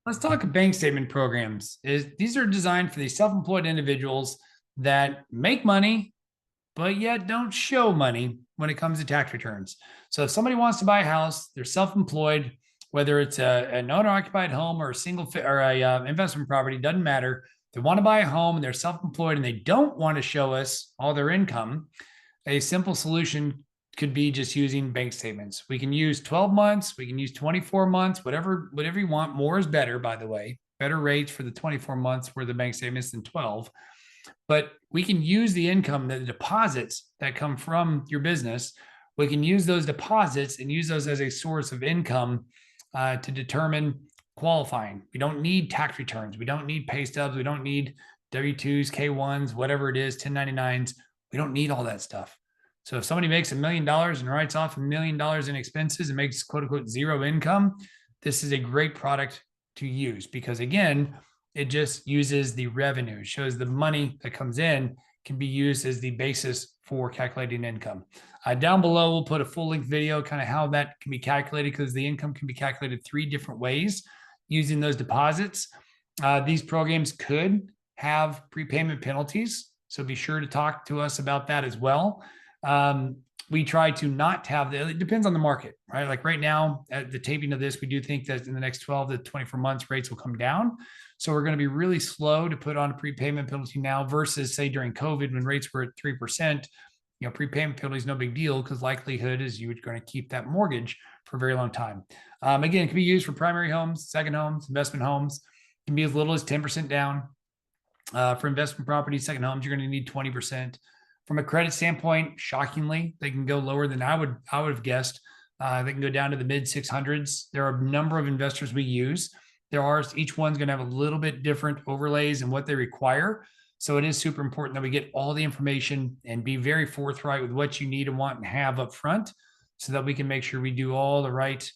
Let's talk bank statement programs. These are designed for the self-employed individuals that make money, but yet don't show money when it comes to tax returns. So if somebody wants to buy a house, they're self-employed, whether it's an owner-occupied home or a or a investment property, doesn't matter. They want to buy a home and they're self-employed and they don't want to show us all their income. A simple solution could be just using bank statements. We can use 12 months, we can use 24 months, whatever you want. More is better, by the way. Better rates for the 24 months where the bank statements than 12. But we can use the income, the deposits that come from your business. We can use those deposits and use those as a source of income to determine qualifying. We don't need tax returns. We don't need pay stubs. We don't need W-2s, K-1s, whatever it is, 1099s. We don't need all that stuff. So if somebody makes $1 million and writes off $1 million in expenses and makes quote unquote zero income, this is a great product to use because again, it just uses the revenue, shows the money that comes in can be used as the basis for calculating income. Down below, we'll put a full length video, kind of how that can be calculated because the income can be calculated 3 different ways using those deposits. These programs could have prepayment penalties. So be sure to talk to us about that as well. We try to not have the, it depends on the market, right? Like right now at the taping of this, we do think that in the next 12 to 24 months, rates will come down. So we're going to be really slow to put on a prepayment penalty now versus say during COVID when rates were at 3%, prepayment penalty is no big deal because likelihood is you're going to keep that mortgage for a very long time. Again, it can be used for primary homes, second homes, investment homes. It can be as little as 10% down. For investment properties, second homes, you're going to need 20%. From a credit standpoint, shockingly, they can go lower than I would have guessed. They can go down to the mid 600s. There are a number of investors we use. Each one's going to have a little bit different overlays and what they require. So it is super important that we get all the information and be very forthright with what you need and want and have up front so that we can make sure we do all the right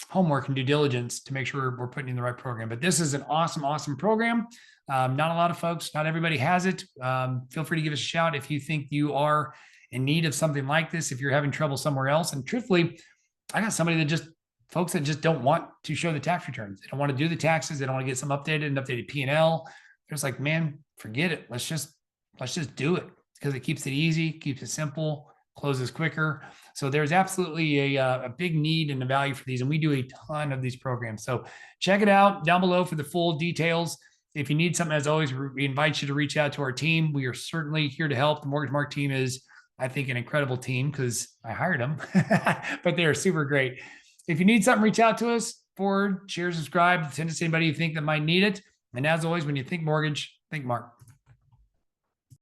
homework and due diligence to make sure we're putting in the right program. But this is an awesome, awesome program. Not a lot of folks, not everybody has it. Feel free to give us a shout if you think you are in need of something like this, if you're having trouble somewhere else. And truthfully, I got somebody that folks that just don't want to show the tax returns. They don't want to do the taxes. They don't want to get some updated P&L. They're just like, man, forget it. Let's just do it because it keeps it easy, keeps it simple, closes quicker. So there's absolutely a big need and a value for these. And we do a ton of these programs. So check it out down below for the full details. If you need something, as always, we invite you to reach out to our team. We are certainly here to help. The Mortgage Mark team is, I think, an incredible team because I hired them, but they are super great. If you need something, reach out to us. Forward, share, subscribe, send it to anybody you think that might need it. And as always, when you think mortgage, think Mark.